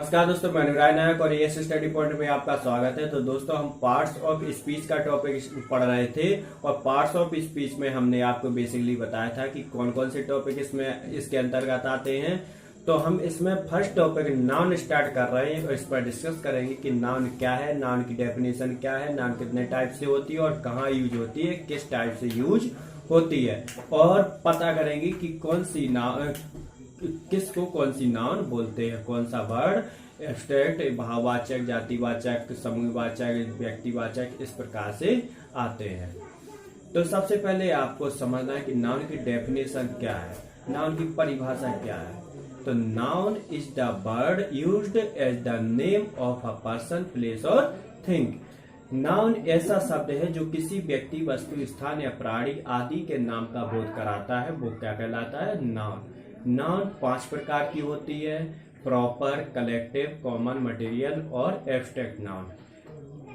नमस्कार दोस्तों, मैं अनुराग नायक और ये स्टडी पॉइंट में आपका स्वागत है। तो दोस्तों, हम पार्ट्स ऑफ स्पीच का टॉपिक पढ़ रहे थे और पार्ट्स ऑफ स्पीच में हमने आपको बेसिकली बताया था कि कौन कौन से टॉपिक इसके अंतर्गत आते हैं। तो हम इसमें फर्स्ट टॉपिक नाउन स्टार्ट कर रहे हैं और इस पर डिस्कस करेंगे कि नाउन क्या है, नाउन की डेफिनेशन क्या है, नाउन कितने टाइप से होती है और कहाँ यूज होती है, किस टाइप से यूज होती है, और पता करेंगे कि कौन सी नाउन किसको कौन सी नाउन बोलते हैं, कौन सा वर्ड एब्स्ट्रैक्ट, भाववाचक, जातिवाचक, समूहवाचक, व्यक्तिवाचक इस प्रकार से आते हैं। तो सबसे पहले आपको समझना है कि नाउन की डेफिनेशन क्या है, नाउन की परिभाषा क्या है। तो noun is the word used as the name of a person, place और थिंग। नाउन ऐसा शब्द है जो किसी व्यक्ति, वस्तु, स्थान या प्राणी आदि के नाम का बोध कराता है, वो क्या कहलाता है, नाउन। नाउन 5 प्रकार की होती है: प्रॉपर, कलेक्टिव, कॉमन, मटेरियल और एब्स्ट्रैक्ट नाउन।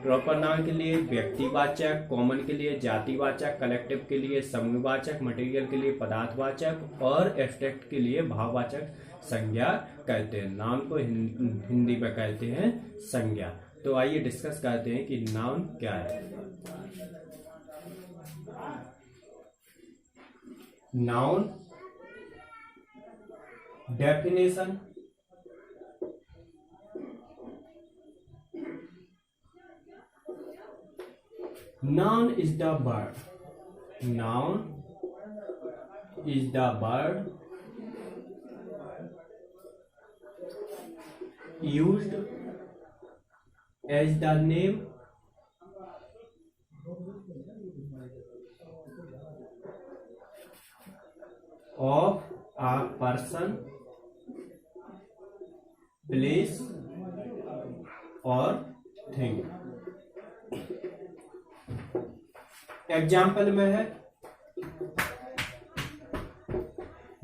प्रॉपर नाउन के लिए व्यक्तिवाचक, कॉमन के लिए जातिवाचक, कलेक्टिव के लिए समूहवाचक, मटेरियल के लिए पदार्थवाचक और एब्स्ट्रैक्ट के लिए भाववाचक संज्ञा कहते हैं। नाउन को हिंदी में कहते हैं संज्ञा। तो आइए डिस्कस करते हैं कि नाउन क्या है। Noun definition: noun is the word, noun is the word used as the name of a person, place और थिंग। एग्जाम्पल में है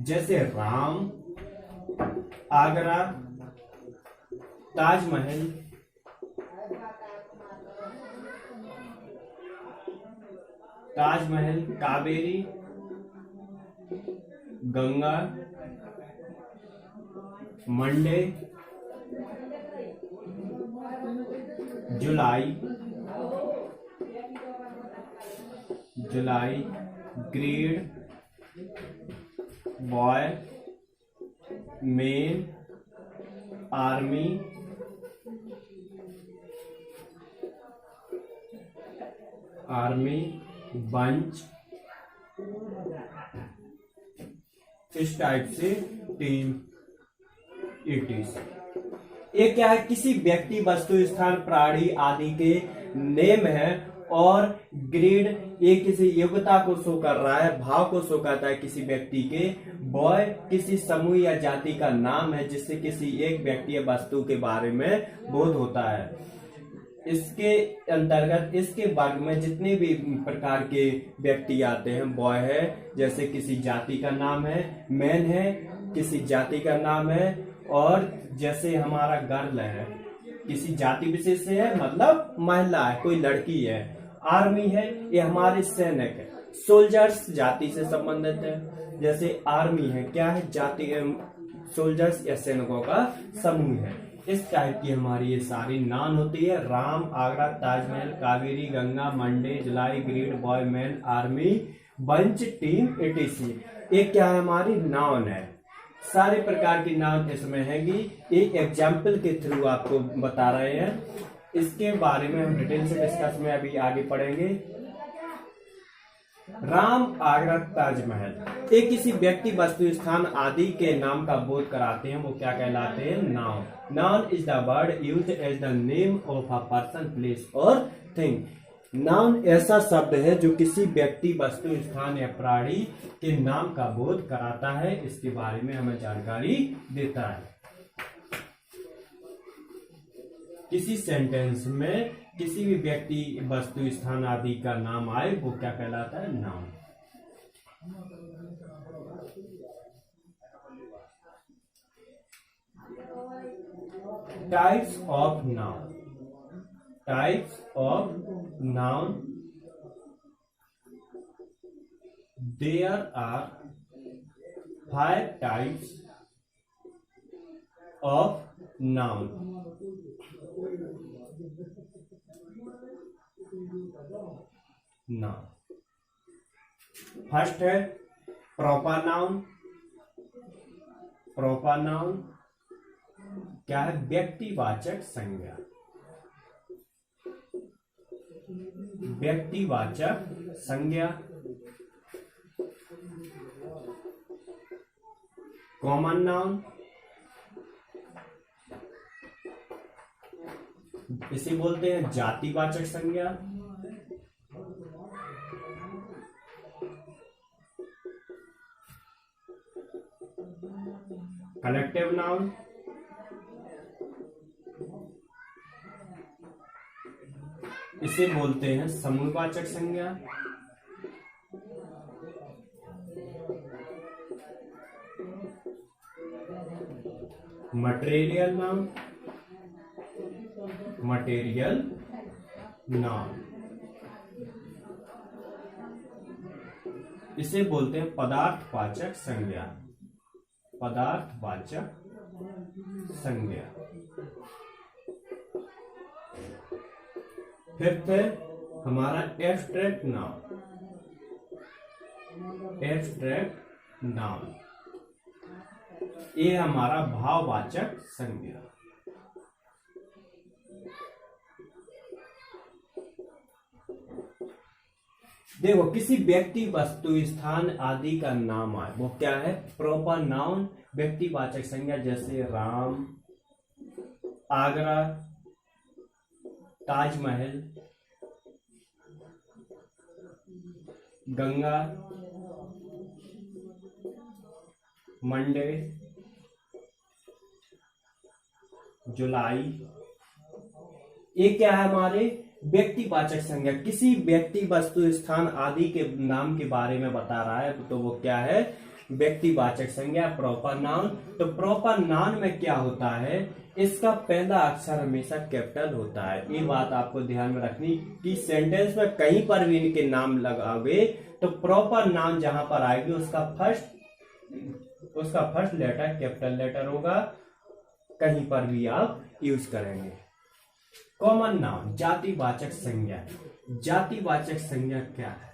जैसे Ram, Agra, Taj Mahal, Kaveri, Ganga, Monday, July, grade, boy, men, army, bunch, इस टाइप से टीम, इटीज। ये क्या है, किसी व्यक्ति, वस्तु, स्थान, प्राणी आदि के नेम है और ग्रेड ये किसी योग्यता को शो कर रहा है, भाव को शो करता है किसी व्यक्ति के। बॉय किसी समूह या जाति का नाम है जिससे किसी एक व्यक्ति या वस्तु के बारे में बोध होता है। इसके अंतर्गत इसके वर्ग में जितने भी प्रकार के व्यक्ति आते हैं, बॉय है जैसे किसी जाति का नाम है, मैन है किसी जाति का नाम है, और जैसे हमारा गर्ल है किसी जाति विशेष से है, मतलब महिला है, कोई लड़की है। आर्मी है ये हमारे सैनिक है। सोल्जर्स जाति से संबंधित है, जैसे आर्मी है क्या है, जाति, सोल्जर्स या सैनिकों का समूह है। इस टाइप की हमारी ये सारी नाउन होती है: Ram, Agra, Taj Mahal, Kaveri, Ganga, Monday, July, grade, boy, man, army, bunch, team, etc. ये क्या है, हमारी नाउन है। सारे प्रकार की नाउन इसमें हैगी। एक एग्जाम्पल के थ्रू आपको बता रहे हैं, इसके बारे में हम डिटेल से डिस्कस में अभी आगे पढ़ेंगे। राम, आगरा, ताजमहल, एक किसी व्यक्ति, वस्तु, स्थान आदि के नाम का बोध कराते हैं, वो क्या कहलाते हैं, noun. Noun is the word used as the name of a person, place और थिंग। नाउन ऐसा शब्द है जो किसी व्यक्ति, वस्तु, स्थान या प्राणी के नाम का बोध कराता है, इसके बारे में हमें जानकारी देता है। किसी सेंटेंस में किसी भी व्यक्ति, वस्तु, स्थान आदि का नाम आए वो क्या कहलाता है, noun. Types of noun. Types of noun. There are 5 types of noun. Noun first है प्रॉपर नाउन। प्रॉपर नाउन क्या है? व्यक्तिवाचक संज्ञा। व्यक्तिवाचक संज्ञा। कॉमन नाउन इसे बोलते हैं जातिवाचक संज्ञा। कलेक्टिव नाउन इसे बोलते हैं समूहवाचक संज्ञा। Material noun. मटेरियल नाउन इसे बोलते हैं पदार्थवाचक संज्ञा। पदार्थवाचक संज्ञा। फिफ्थ है हमारा एब्स्ट्रैक्ट नाउन। एब्स्ट्रैक्ट नाउन ये हमारा भाववाचक संज्ञा। देखो किसी व्यक्ति वस्तु स्थान आदि का नाम आए वो क्या है? प्रॉपर नाउन व्यक्तिवाचक संज्ञा। जैसे राम, आगरा, ताजमहल, गंगा, मंडे, जुलाई। ये क्या है? हमारे व्यक्तिवाचक संज्ञा। किसी व्यक्ति वस्तु स्थान आदि के नाम के बारे में बता रहा है तो वो क्या है? व्यक्तिवाचक संज्ञा प्रॉपर नाउन। तो प्रॉपर नाउन में क्या होता है? इसका पहला अक्षर हमेशा कैपिटल होता है। ये बात आपको ध्यान में रखनी कि सेंटेंस में कहीं पर भी इनके नाम लगाओगे तो प्रॉपर नाउन जहां पर आएगी उसका फर्स्ट लेटर कैपिटल लेटर होगा। कहीं पर भी आप यूज करेंगे। कॉमन नाउन जातिवाचक संज्ञा। जातिवाचक संज्ञा क्या है?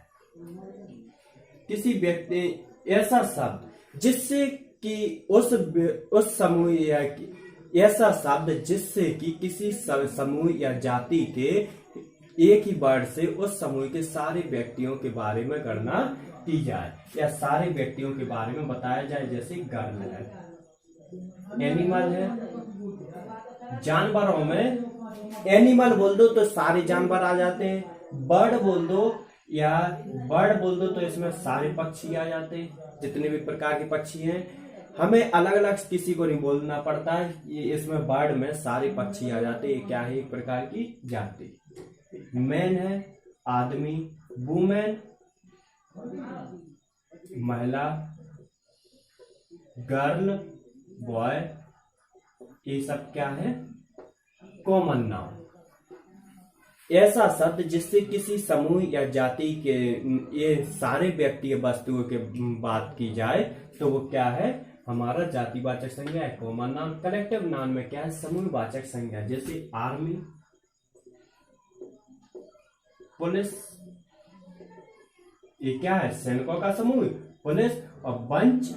किसी व्यक्ति ऐसा शब्द जिससे कि उस समूह या ऐसा शब्द जिससे कि किसी समूह या जाति के एक ही वर्ड से उस समूह के सारे व्यक्तियों के बारे में गणना की जाए या सारे व्यक्तियों के बारे में बताया जाए। जैसे गर्ल है, एनिमल है। जानवरों में एनिमल बोल दो तो सारे जानवर आ जाते हैं। बर्ड बोल दो तो इसमें सारे पक्षी आ जाते हैं, जितने भी प्रकार के पक्षी हैं। हमें अलग अलग किसी को नहीं बोलना पड़ता है। ये इसमें बर्ड में सारे पक्षी आ जाते हैं। ये क्या है? एक प्रकार की जाति। मैन है आदमी, वुमेन महिला, गर्ल बॉय। ये सब क्या है? Common noun. ऐसा शब्द जिससे किसी समूह या जाति के ये सारे व्यक्ति वस्तुओं के बात की जाए तो वो क्या है? हमारा जातिवाचक संज्ञा है, कॉमन नाउन। कलेक्टिव नाउन में क्या है? समूहवाचक संज्ञा। जैसे आर्मी, पुलिस। ये क्या है? सैनिकों का समूह पुलिस। और बंच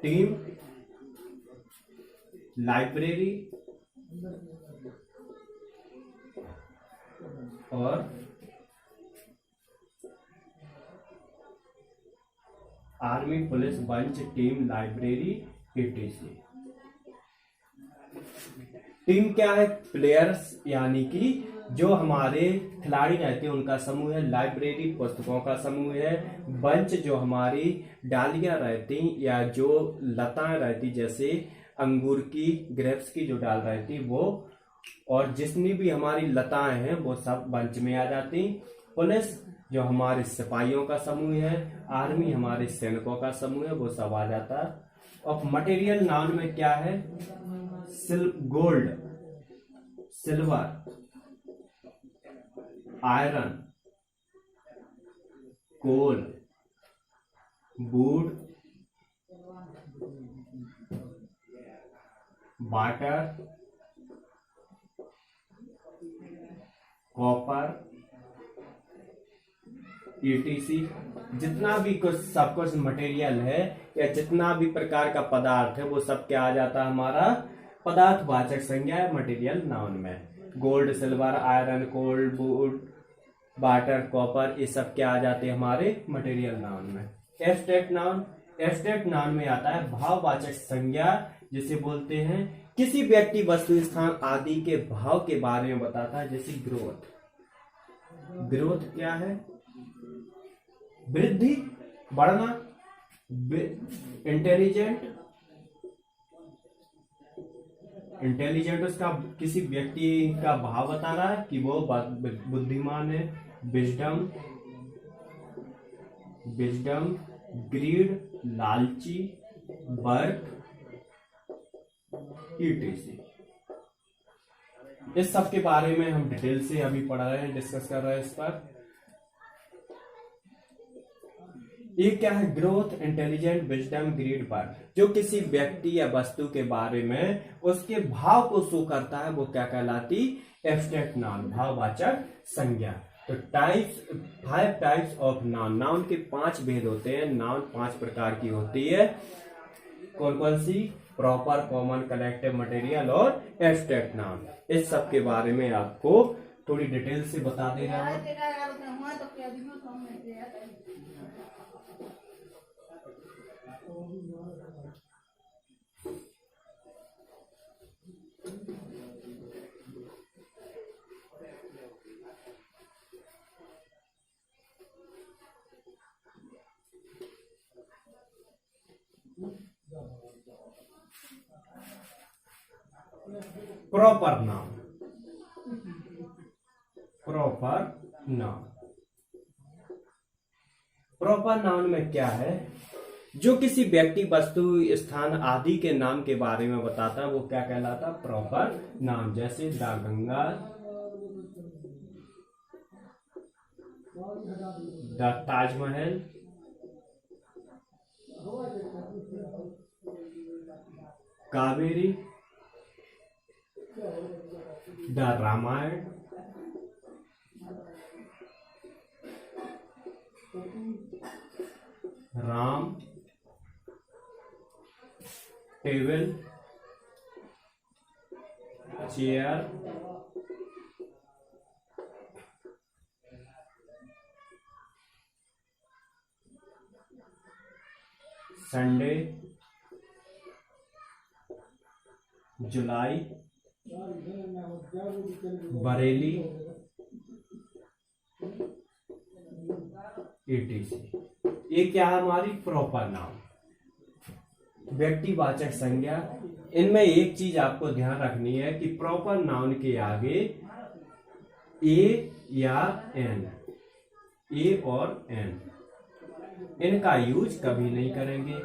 टीम, लाइब्रेरी और army, police, bunch, team, library, etc। Team क्या है? प्लेयर्स यानी कि जो हमारे खिलाड़ी रहते हैं उनका समूह है। लाइब्रेरी पुस्तकों का समूह है। बंच जो हमारी डालियां रहती या जो लताएं रहती जैसे अंगूर की, ग्रेप्स की जो डाल रहती वो, और जितनी भी हमारी लताएं हैं वो सब बंच में आ जाती। पुलिस जो हमारे सिपाहियों का समूह है। आर्मी हमारे सैनिकों का समूह है, वो सब आ जाता। और मटेरियल नाउन में क्या है? Gold, silver, iron, coal, wood, water, copper, ETC. जितना भी कुछ सब कुछ मटेरियल है या जितना भी प्रकार का पदार्थ है वो सब क्या आ जाता है हमारा पदार्थवाचक संज्ञा मटेरियल नाउन में। Gold, silver, iron, coal, wood, water, copper, ये सब क्या आ जाते हैं हमारे मटेरियल नाउन में। एब्स्ट्रैक्ट नाउन, एब्स्ट्रैक्ट नाउन में आता है भाववाचक संज्ञा, जिसे बोलते हैं किसी व्यक्ति, वस्तु, स्थान आदि के भाव के बारे में बताता है। जैसे ग्रोथ, ग्रोथ क्या है? वृद्धि, बढ़ना। इंटेलिजेंट, इंटेलिजेंट उसका किसी व्यक्ति का भाव बता रहा है कि वो बुद्धिमान है। विजडम, विजडम, ग्रीड, लालची, वर्क, ईटीसी। इस सब के बारे में हम डिटेल से अभी पढ़ रहे हैं, डिस्कस कर रहे हैं इस पर। ये क्या है? Growth, intelligent, wisdom, greed, work. जो किसी व्यक्ति या वस्तु के बारे में उसके भाव को शो करता है वो क्या कहलाती? एब्स्ट्रैक्ट नाउन, भाववाचक संज्ञा। तो types, 5 types of noun. Noun के 5 भेद होते हैं। नाउन 5 प्रकार की होती है। कौन कौन सी? प्रॉपर, कॉमन, कलेक्टिव, मटेरियल और एब्स्ट्रैक्ट नाउन। इस सब के बारे में आपको थोड़ी डिटेल से बता दे रहा हूं। Proper noun, proper noun. Proper noun में क्या है? जो किसी व्यक्ति, वस्तु, स्थान आदि के नाम के बारे में बताता है वो क्या कहलाता? Proper noun. जैसे the Ganga, the Taj Mahal, Kaveri, the Ramayana, Ram, table, chair, Sunday, July, Bareilly, etc. ये क्या है? हमारी प्रॉपर नाउन, व्यक्तिवाचक संज्ञा। इनमें एक चीज आपको ध्यान रखनी है कि प्रॉपर नाउन के आगे ए या एन, ए और एन, इनका यूज कभी नहीं करेंगे।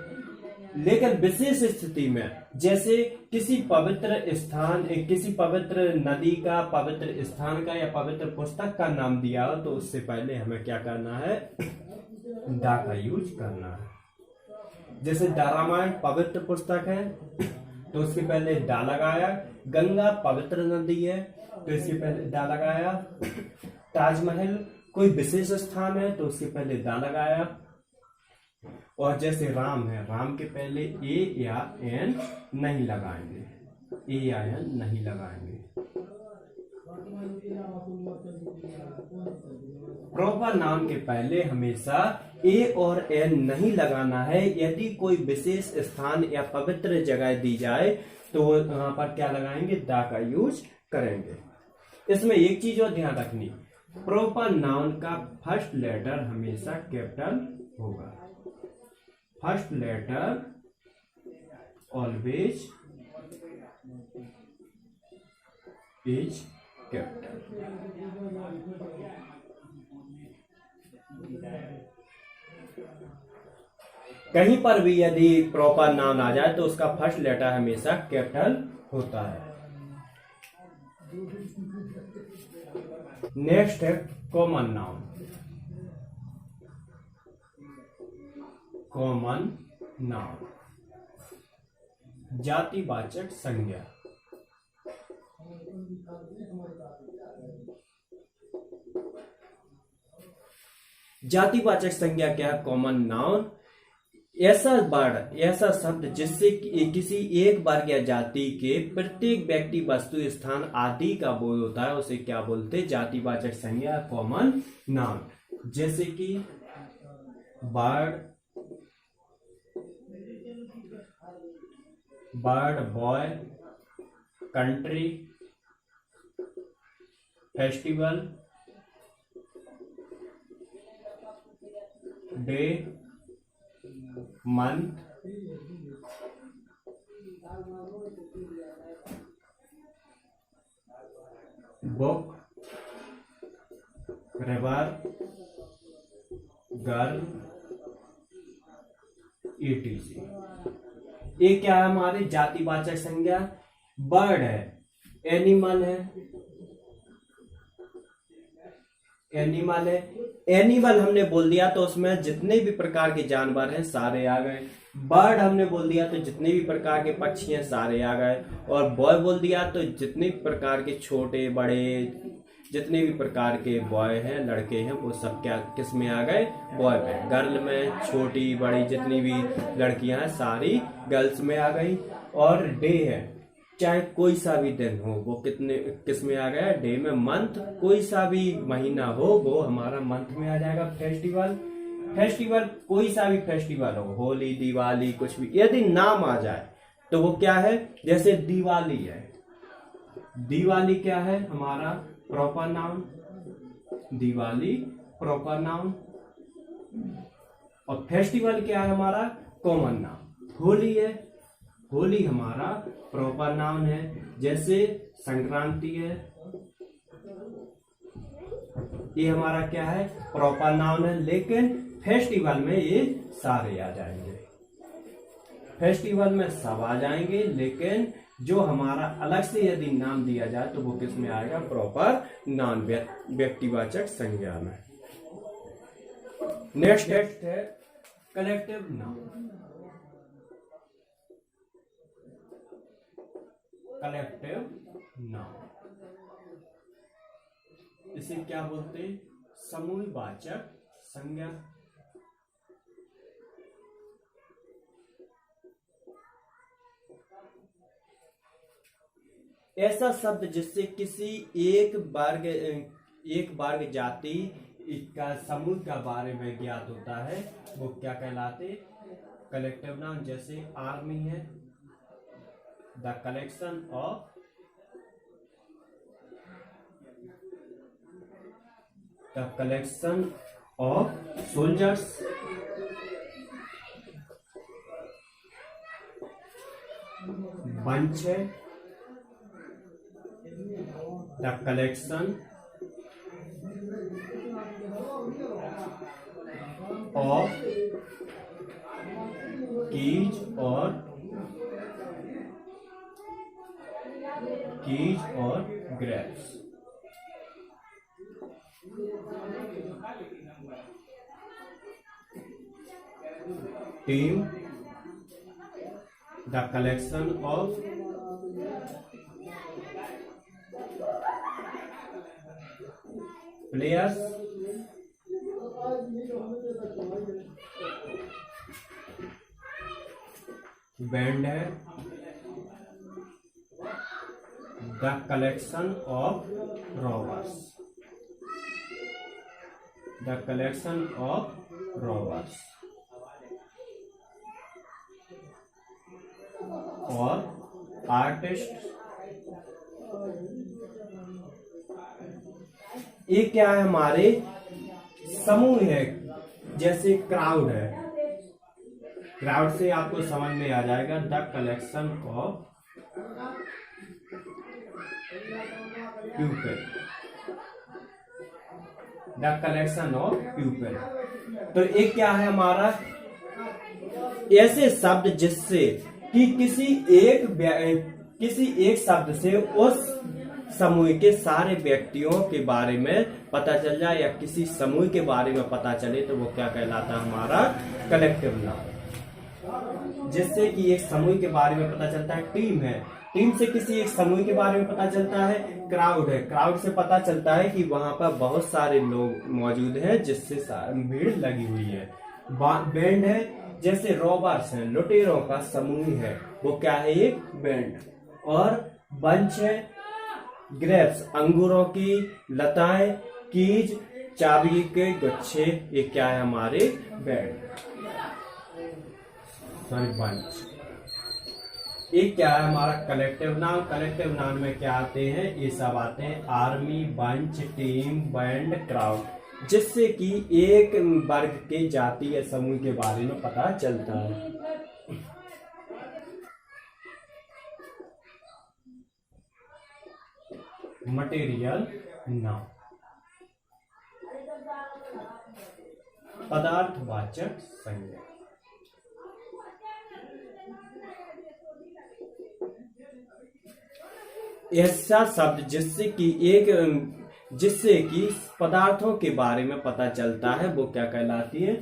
लेकिन विशेष स्थिति में, जैसे किसी पवित्र स्थान, किसी पवित्र नदी का, पवित्र स्थान का या पवित्र पुस्तक का नाम दिया हो तो उससे पहले हमें क्या करना है? दा का यूज करना है। जैसे द रामायण पवित्र पुस्तक है तो उसके पहले दा लगाया। गंगा पवित्र नदी है तो इसके पहले दा लगाया। ताजमहल कोई विशेष स्थान है तो उसके पहले दा लगाया। और जैसे राम है, राम के पहले ए या एन नहीं लगाएंगे, ए या एन नहीं लगाएंगे। प्रॉपर नाउन के पहले हमेशा ए और एन नहीं लगाना है। यदि कोई विशेष स्थान या पवित्र जगह दी जाए तो वहां पर क्या लगाएंगे? दा का यूज करेंगे। इसमें एक चीज और ध्यान रखनी, प्रॉपर नाउन का फर्स्ट लेटर हमेशा कैपिटल होगा। First letter always is capital. कहीं पर भी यदि प्रॉपर नाउन आ जाए तो उसका फर्स्ट लेटर हमेशा कैपिटल होता है। नेक्स्ट है कॉमन नाउन। कॉमन नाउन, जातिवाचक संज्ञा। जातिवाचक संज्ञा क्या है? कॉमन नाउन ऐसा वर्ड, ऐसा शब्द जिससे किसी एक वर्ग या जाति के प्रत्येक व्यक्ति, वस्तु, स्थान आदि का बोध होता है, उसे क्या बोलते हैं? जातिवाचक संज्ञा, कॉमन नाउन। जैसे कि bird, boy, country, festival, day, month, book, river, girl, etc। ये क्या है? हमारे जातिवाचक संज्ञा। बर्ड है, एनिमल है, एनिमल है। एनिमल हमने बोल दिया तो उसमें जितने भी प्रकार के जानवर हैं सारे आ गए। बर्ड हमने बोल दिया तो जितने भी प्रकार के पक्षी हैं सारे आ गए। और बॉय बोल दिया तो जितने भी प्रकार के छोटे बड़े जितने भी प्रकार के बॉय हैं, लड़के हैं, वो सब क्या किस में आ गए? बॉय में। गर्ल में छोटी बड़ी जितनी भी लड़कियां हैं सारी गर्ल्स में आ गई। और डे है, चाहे कोई सा भी दिन हो वो कितने किस में आ गया? डे में। मंथ, कोई सा भी महीना हो वो हमारा मंथ में आ जाएगा। फेस्टिवल, फेस्टिवल कोई सा भी फेस्टिवल हो, होली, दिवाली, कुछ भी, यदि नाम आ जाए तो वो क्या है? जैसे दिवाली है, दिवाली क्या है? हमारा proper noun, Diwali proper noun. और फेस्टिवल क्या है? हमारा कॉमन नाउन। होली है, होली हमारा प्रॉपर नाउन है। जैसे संक्रांति है, ये हमारा क्या है? प्रॉपर नाउन है। लेकिन फेस्टिवल में ये सारे आ जाएंगे, फेस्टिवल में सब आ जाएंगे। लेकिन जो हमारा अलग से यदि नाम दिया जाए तो वो किस में आएगा? प्रॉपर नाउन, व्यक्तिवाचक संज्ञा में। नेक्स्ट है कलेक्टिव नाउन। कलेक्टिव नाउन, इसे क्या बोलते? समूहवाचक संज्ञा। ऐसा शब्द जिससे किसी एक वर्ग जाति का समूह का बारे में ज्ञात होता है वो क्या कहलाते? Collective noun. जैसे आर्मी है, the collection of soldiers. Bunch है, द कलेक्शन ऑफ कीज और grapes. Team, the collection of players. Band है, the collection of robbers, the collection of robbers. और आर्टिस्ट, ये क्या है? हमारे समूह है। जैसे क्राउड है, क्राउड से आपको समझ में आ जाएगा the collection of people, the collection of people. तो एक क्या है हमारा? ऐसे शब्द जिससे कि किसी एक शब्द से उस समूह के सारे व्यक्तियों के बारे में पता चल जाए या किसी समूह के बारे में पता चले तो वो क्या कहलाता है, हमारा कलेक्टिव नाउन। जिससे कि एक समूह के बारे में पता चलता है, टीम है, टीम से किसी एक समूह के बारे में पता चलता है। क्राउड है, क्राउड से पता चलता है कि वहां पर बहुत सारे लोग मौजूद हैं जिससे भीड़ लगी हुई है। बैंड है, जैसे रॉबर्स हैं, लुटेरों का समूह है, वो क्या है, एक बैंड। और बंच है, ग्रेप्स अंगूरों की लताएं, कीज चाबी के गुच्छे, ये क्या है, हमारे बैंड, सॉरी बंच। एक क्या है, हमारा कलेक्टिव नाउन। कलेक्टिव नाउन में क्या आते हैं, ये सब आते हैं, army, bunch, team, band, crowd, जिससे कि एक वर्ग के जाति या समूह के बारे में पता चलता है। मटेरियल नाउन, पदार्थवाचक संज्ञा। ऐसा शब्द जिससे कि पदार्थों के बारे में पता चलता है, वो क्या कहलाती है,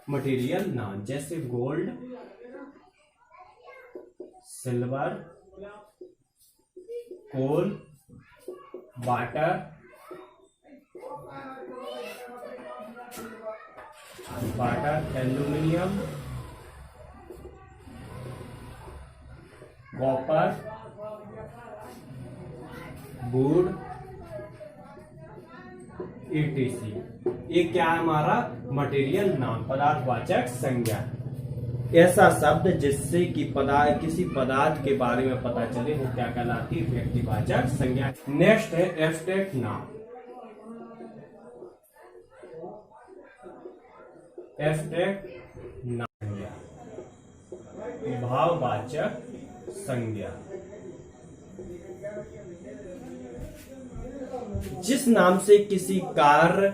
मटेरियल नाउन। जैसे gold, silver, coal, water, aluminium, copper, wood, etc। ये क्या है, हमारा मटेरियल नाउन, पदार्थवाचक संज्ञा। ऐसा शब्द जिससे कि किसी पदार्थ के बारे में पता चले, वो क्या कहलाती है, व्यक्तिवाचक संज्ञा। नेक्स्ट है एब्स्ट्रैक्ट नाउन। एब्स्ट्रैक्ट नाउन, भाववाचक संज्ञा। जिस नाम से किसी कार्य,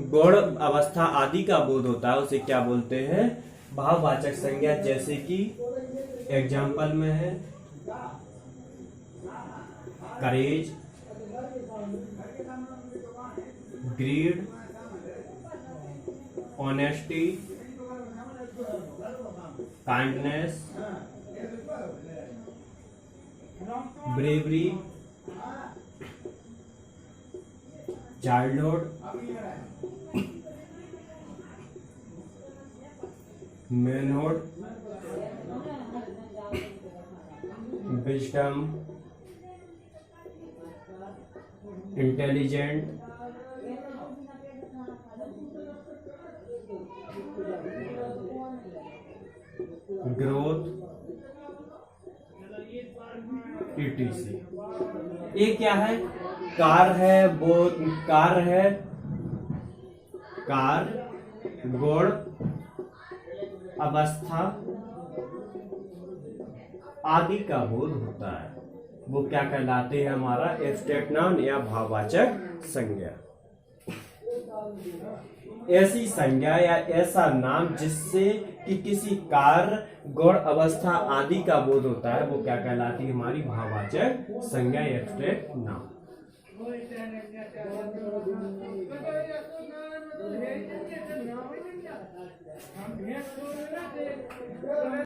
गुण, अवस्था आदि का बोध होता है, उसे क्या बोलते हैं, भाववाचक संज्ञा। जैसे कि एग्जाम्पल में है courage, greed, honesty, kindness, bravery, childhood, manhood, wisdom, intelligent, growth, etc। ये क्या है, कार है, वो कार है, कार, गुण, अवस्था आदि का बोध होता है, वो क्या कहलाते हैं, हमारा एब्स्ट्रैक्ट नाउन या भाववाचक संज्ञा। ऐसी संज्ञा या ऐसा नाम जिससे कि किसी कार्य, गुण, अवस्था आदि का बोध होता है, वो क्या कहलाती है, हमारी भाववाचक संज्ञा, एब्स्ट्रैक्ट नाउन।